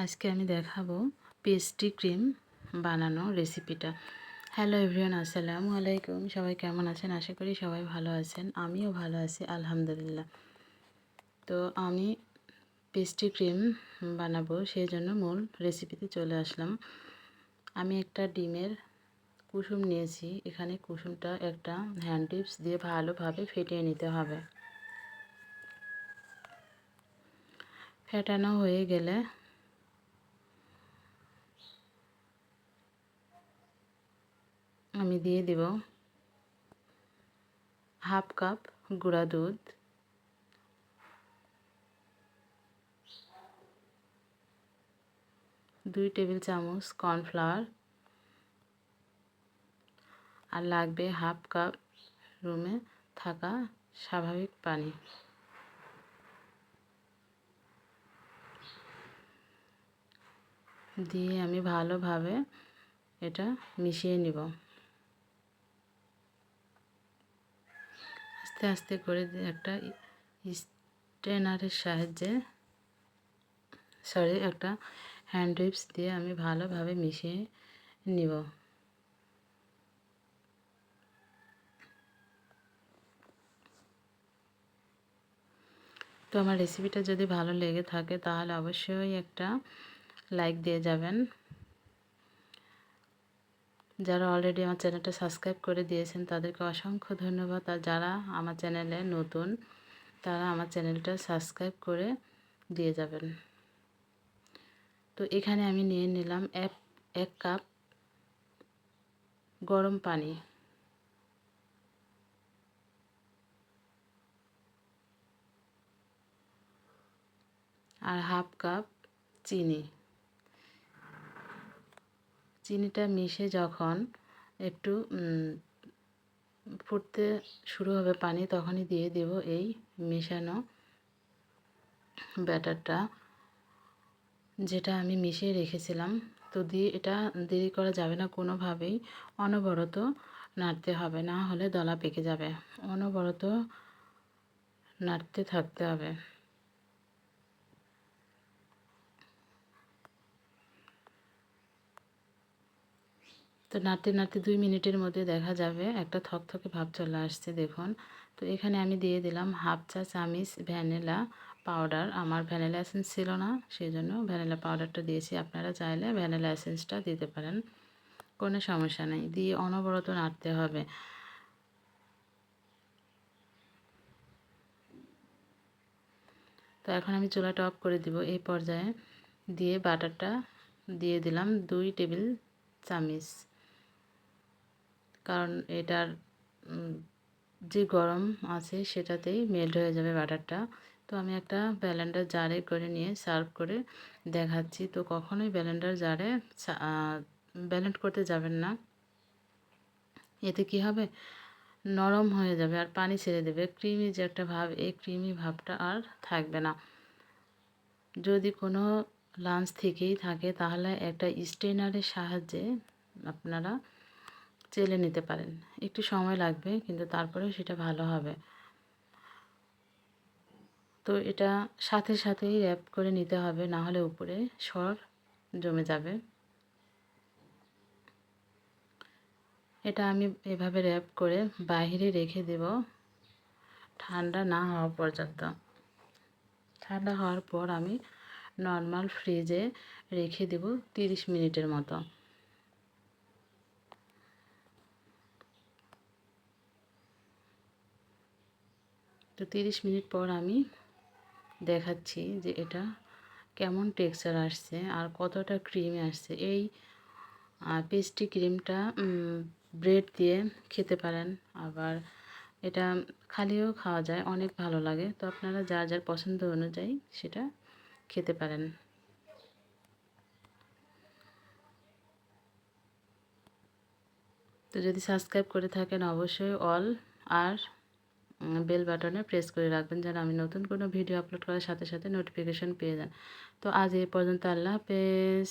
আজকে আমি দেখাবো পেস্ট্রি ক্রিম বানানো রেসিপিটা। হ্যালো এভরিওয়ান, আসসালামু আলাইকুম। সবাই কেমন আছেন? আশা করি সবাই ভালো আছেন। আমিও ভালো আছি আলহামদুলিল্লাহ। তো আমি পেস্ট্রি ক্রিম বানাবো, সেই জন্য মূল রেসিপিতে চলে আসলাম। আমি একটা ডিমের কুসুম নিয়েছি। এখানে কুসুমটা একটা হ্যান্ড টিপস দিয়ে ভালোভাবে ফেটিয়ে নিতে হবে। ফেটানো হয়ে গেলে আমি দিয়ে দেব হাফ কাপ গুঁড়া দুধ, 2 টেবিল চামচ কর্নফ্লাওয়ার, আর লাগবে হাফ কাপ রুমে থাকা স্বাভাবিক পানি। দিয়ে আমি ভালোভাবে এটা মিশিয়ে নিব। আস্তে আস্তে করে একটা স্ট্রেনারের সাহায্যে একটা হ্যান্ড উইপস দিয়ে আমি ভালোভাবে মিশিয়ে নিব। তো আমার রেসিপিটা যদি ভালো লেগে থাকে তাহলে অবশ্যই একটা লাইক দিয়ে যাবেন। যারা অলরেডি আমার চ্যানেলটা সাবস্ক্রাইব করে দিয়েছেন তাদেরকে অসংখ্য ধন্যবাদ। আর যারা আমার চ্যানেলে নতুন তারা আমার চ্যানেলটা সাবস্ক্রাইব করে দিয়ে যাবেন। তো এখানে আমি নিয়ে নিলাম এক কাপ গরম পানি, আর হাফ কাপ চিনি। চিনিটা মিশে যখন একটু ফুটতে শুরু হবে পানি, তখনই দিয়ে দেব এই মেশানো ব্যাটারটা, যেটা আমি মিশিয়ে রেখেছিলাম। তো দিয়ে এটা দেরি করা যাবে না কোনোভাবেই, অনবরত নাড়তে হবে, না হলে দলা পেকে যাবে। অনবরত নাড়তে থাকতে হবে। তো নাড়তে নাড়তে 2 মিনিটের মধ্যে দেখা যাবে একটা থকথকে ভাব চলে আসছে, দেখুন। তো এখানে আমি দিয়ে দিলাম হাফ চা চামচ ভ্যানিলা পাউডার। আমার ভ্যানিলা এসেন্স ছিল না, সেই জন্য ভ্যানিলা পাউডারটা দিয়েছি। আপনারা চাইলে ভ্যানিলা এসেন্সটা দিতে পারেন, কোনো সমস্যা নেই। দিয়ে অনবরত নাড়তে হবে। তো এখন আমি চুলাটা অফ করে দিব। এই পর্যায়ে দিয়ে বাটারটা দিয়ে দিলাম 2 টেবিল চামচ, কারণ এটার যে গরম আছে সেটাতেই মেল্ট হয়ে যাবে বাটারটা। তো আমি একটা ব্লেন্ডার জারে করে নিয়ে সার্ভ করে দেখাচ্ছি। তো কখনোই ব্লেন্ডার জারে ব্লেন্ড করতে যাবেন না, এতে কি হবে, নরম হয়ে যাবে আর পানি ছেড়ে দেবে। ক্রিমি যে একটা ভাব, এই ক্রিমি ভাবটা আর থাকবে না। যদি কোনো লাঞ্চ থেকেই থাকে তাহলে একটা স্ট্রেনারের সাহায্যে আপনারা চেলে নিতে পারেন। একটু সময় লাগবে, কিন্তু তারপরেও সেটা ভালো হবে। তো এটা সাথে সাথেই র্যাপ করে নিতে হবে, না হলে উপরে সর জমে যাবে। এটা আমি এভাবে র্যাপ করে বাইরে রেখে দেব ঠান্ডা না হওয়া পর্যন্ত। ঠান্ডা হওয়ার পর আমি নর্মাল ফ্রিজে রেখে দেব 30 মিনিটের মতো। তো 30 মিনিট পর আমি দেখাচ্ছি যে এটা কেমন টেক্সচার আসছে আর কতটা ক্রিমি আসছে। এই পেস্ট্রি ক্রিমটা ব্রেড দিয়ে খেতে পারেন, আবার এটা খালিও খাওয়া যায়, অনেক ভালো লাগে। তো আপনারা যার যার পছন্দ অনুযায়ী সেটা খেতে পারেন। তো যদি সাবস্ক্রাইব করে থাকেন অবশ্যই অল আর বেল বাটনে প্রেস করে রাখবেন, যেন আমি নতুন কোনো ভিডিও আপলোড করার সাথে সাথে নোটিফিকেশন পেয়ে যান। তো আজ এই পর্যন্ত, আল্লাহ হাফেজ।